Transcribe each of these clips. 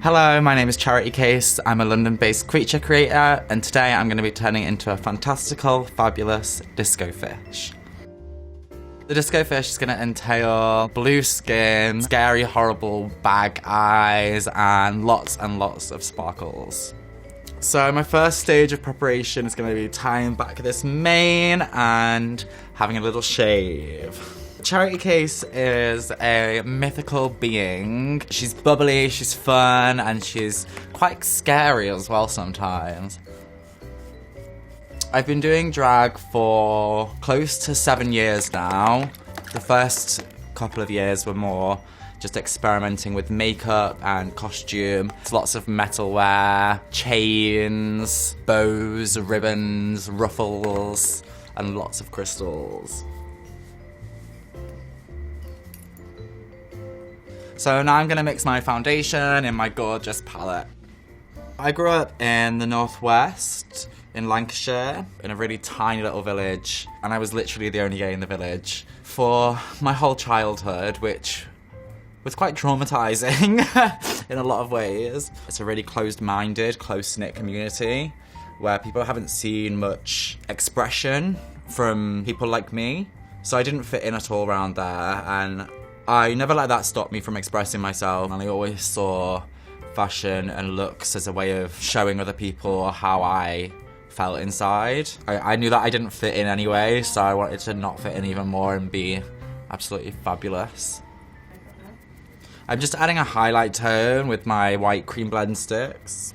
Hello, my name is Charity Кейс. I'm a London-based creature creator, and today I'm going to be turning into a fantastical, fabulous disco fish. The disco fish is going to entail blue skin, scary, horrible bag eyes, and lots of sparkles. So my first stage of preparation is going to be tying back this mane and having a little shave. Charity Кейс is a mythical being. She's bubbly, she's fun, and she's quite scary as well sometimes. I've been doing drag for close to 7 years now. The first couple of years were more just experimenting with makeup and costume. It's lots of metalwear, chains, bows, ribbons, ruffles, and lots of crystals. So now I'm gonna mix my foundation in my gorgeous palette. I grew up in the northwest, in Lancashire, in a really tiny little village, and I was literally the only gay in the village for my whole childhood, which was quite traumatizing in a lot of ways. It's a really closed-minded, close-knit community where people haven't seen much expression from people like me, so I didn't fit in at all around there, and I never let that stop me from expressing myself, and I always saw fashion and looks as a way of showing other people how I felt inside. I knew that I didn't fit in anyway, so I wanted to not fit in even more and be absolutely fabulous. I'm just adding a highlight tone with my white cream blend sticks.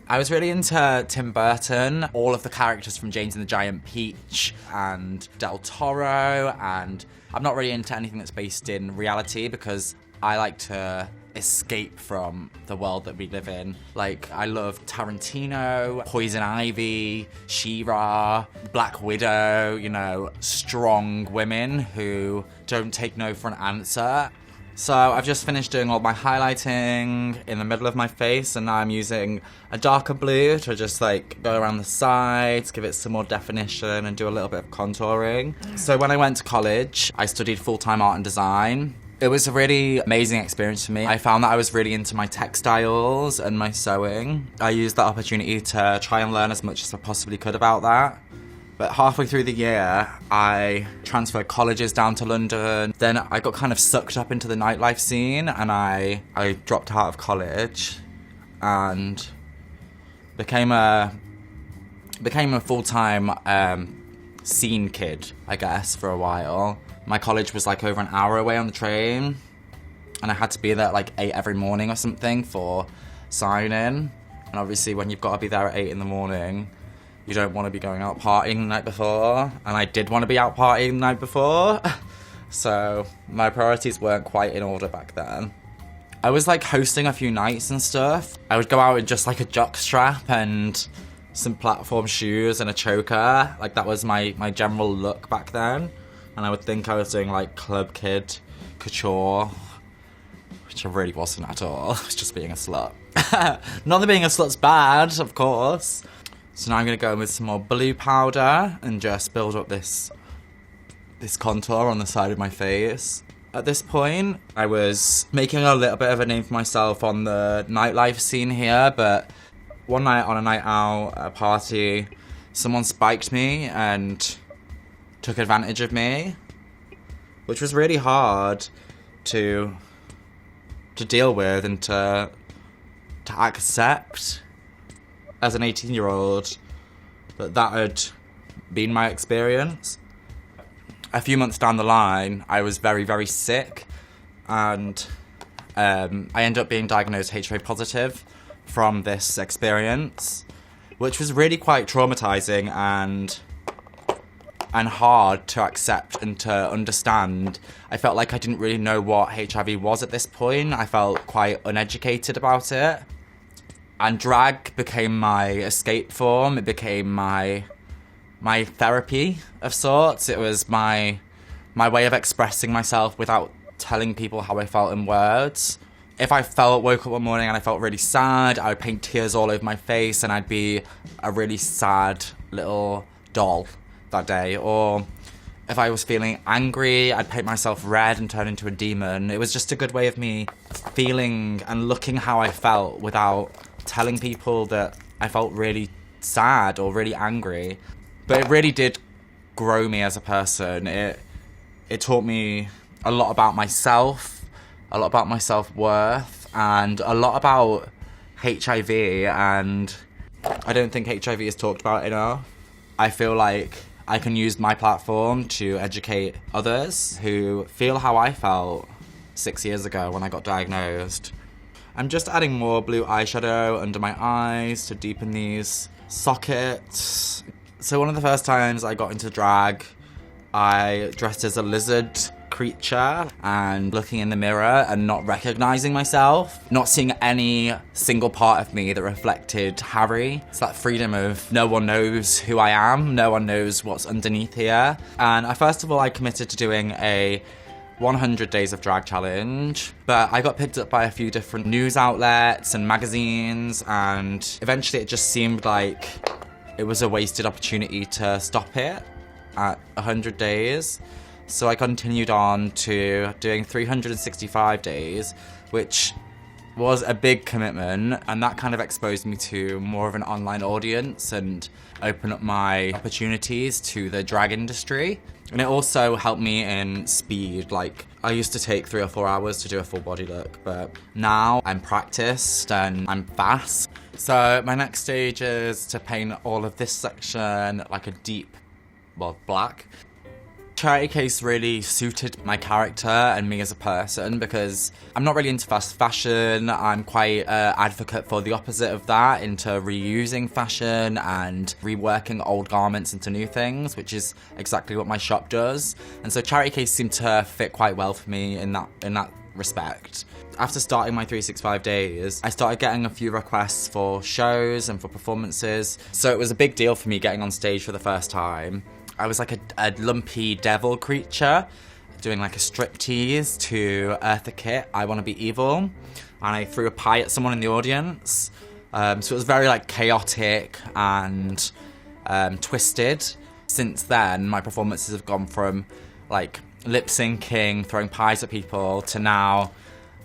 I was really into Tim Burton, all of the characters from James and the Giant Peach and Del Toro, and I'm not really into anything that's based in reality because I like to escape from the world that we live in. Like, I love Tarantino, Poison Ivy, She-Ra, Black Widow, you know, strong women who don't take no for an answer. So I've just finished doing all my highlighting in the middle of my face, and now I'm using a darker blue to just like go around the sides, give it some more definition and do a little bit of contouring. So when I went to college, I studied full-time art and design. It was a really amazing experience for me. I found that I was really into my textiles and my sewing. I used that opportunity to try and learn as much as I possibly could about that. But halfway through the year, I transferred colleges down to London. Then I got kind of sucked up into the nightlife scene, and I dropped out of college and became a full-time scene kid, I guess, for a while. My college was like over an hour away on the train, and I had to be there at like 8 every morning or something for sign-in. And obviously when you've got to be there at 8 in the morning, you don't want to be going out partying the night before, and I did want to be out partying the night before, so my priorities weren't quite in order back then. I was like hosting a few nights and stuff. I would go out in just like a jockstrap and some platform shoes and a choker. Like, that was my general look back then, and I would think I was doing like club kid couture, which I really wasn't at all. I was just being a slut. Not that being a slut's bad, of course. So now I'm going to go in with some more blue powder and just build up this contour on the side of my face. At this point, I was making a little bit of a name for myself on the nightlife scene here, but one night on a night out at a party, someone spiked me and took advantage of me, which was really hard to deal with and to accept as an 18-year-old, that had been my experience. A few months down the line, I was very, very sick, and I ended up being diagnosed HIV positive from this experience, which was really quite traumatizing and hard to accept and to understand. I felt like I didn't really know what HIV was at this point. I felt quite uneducated about it. And drag became my escape form. It became my therapy of sorts. It was my way of expressing myself without telling people how I felt in words. If I woke up one morning and I felt really sad, I would paint tears all over my face and I'd be a really sad little doll that day. Or If I was feeling angry, I'd paint myself red and turn into a demon. It was just a good way of me feeling and looking how I felt without telling people that I felt really sad or really angry. But it really did grow me as a person. It taught me a lot about myself, a lot about my self-worth, and a lot about HIV, and I don't think HIV is talked about enough. I feel like I can use my platform to educate others who feel how I felt 6 years ago when I got diagnosed. I'm just adding more blue eyeshadow under my eyes to deepen these sockets. So one of the first times I got into drag, I dressed as a lizard creature and looking in the mirror and not recognizing myself, not seeing any single part of me that reflected Harry. It's that freedom of no one knows who I am, no one knows what's underneath here. And first of all, I committed to doing a 100 days of drag challenge, but I got picked up by a few different news outlets and magazines, and eventually it just seemed like it was a wasted opportunity to stop it at 100 days. So I continued on to doing 365 days, which was a big commitment, and that kind of exposed me to more of an online audience and opened up my opportunities to the drag industry. And it also helped me in speed. Like, I used to take 3 or 4 hours to do a full body look, but now I'm practiced and I'm fast. So my next stage is to paint all of this section like a deep, well, black. Charity Case really suited my character and me as a person because I'm not really into fast fashion. I'm quite an advocate for the opposite of that, into reusing fashion and reworking old garments into new things, which is exactly what my shop does. And so Charity Case seemed to fit quite well for me in that respect. After starting my 365 days, I started getting a few requests for shows and for performances. So it was a big deal for me getting on stage for the first time. I was like a lumpy devil creature doing like a striptease to Eartha Kitt, I Want to Be Evil, and I threw a pie at someone in the audience. So it was very like chaotic and twisted. Since then, my performances have gone from like lip syncing, throwing pies at people, to now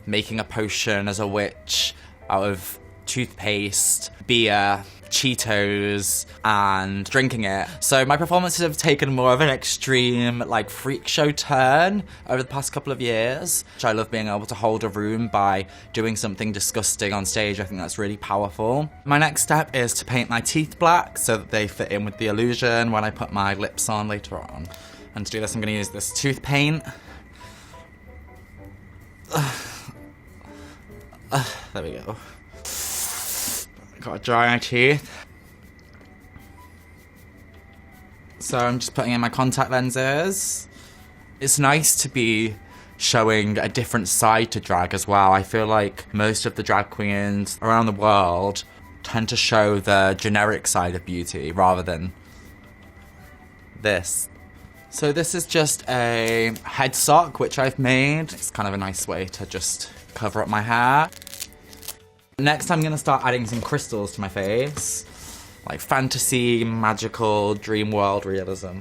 making a potion as a witch out of toothpaste, beer, Cheetos, and drinking it. So my performances have taken more of an extreme, like, freak show turn over the past couple of years. I love being able to hold a room by doing something disgusting on stage. I think that's really powerful. My next step is to paint my teeth black so that they fit in with the illusion when I put my lips on later on. And to do this, I'm going to use this tooth paint. There we go. Gotta dry my teeth. So I'm just putting in my contact lenses. It's nice to be showing a different side to drag as well. I feel like most of the drag queens around the world tend to show the generic side of beauty rather than this. So this is just a head sock which I've made. It's kind of a nice way to just cover up my hair. Next, I'm gonna start adding some crystals to my face. Like fantasy, magical, dream world realism.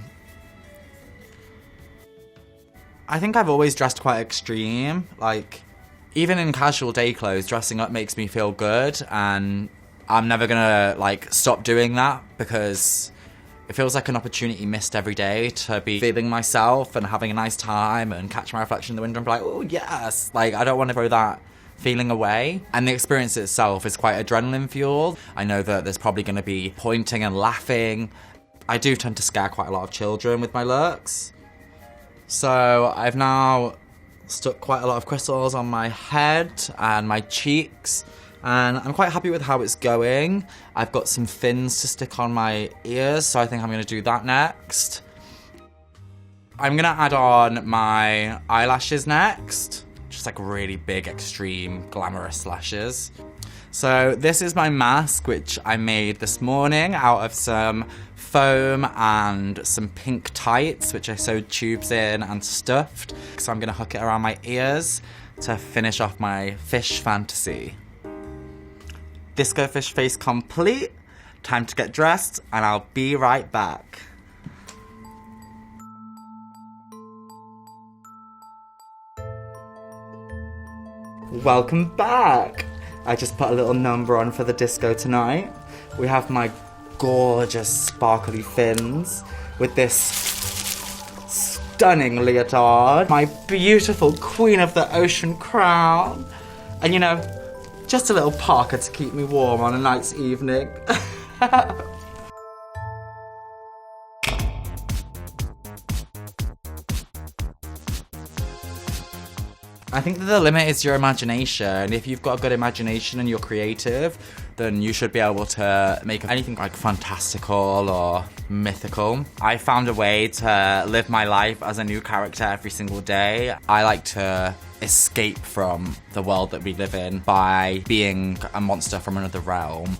I think I've always dressed quite extreme. Like, even in casual day clothes, dressing up makes me feel good, and I'm never gonna, like, stop doing that because it feels like an opportunity missed every day to be feeling myself and having a nice time and catch my reflection in the window and be like, oh yes! Like, I don't want to throw that feeling away. And the experience itself is quite adrenaline fueled. I know that there's probably going to be pointing and laughing. I do tend to scare quite a lot of children with my looks. So I've now stuck quite a lot of crystals on my head and my cheeks, and I'm quite happy with how it's going. I've got some fins to stick on my ears, so I think I'm going to do that next. I'm going to add on my eyelashes next. Just like really big, extreme, glamorous lashes. So this is my mask, which I made this morning out of some foam and some pink tights, which I sewed tubes in and stuffed. So I'm gonna hook it around my ears to finish off my fish fantasy. Disco fish face complete. Time to get dressed, and I'll be right back. Welcome back! I just put a little number on for the disco tonight. We have my gorgeous sparkly fins with this stunning leotard, my beautiful Queen of the Ocean crown, and you know, just a little parka to keep me warm on a nice evening. I think that the limit is your imagination. If you've got a good imagination and you're creative, then you should be able to make anything like fantastical or mythical. I found a way to live my life as a new character every single day. I like to escape from the world that we live in by being a monster from another realm.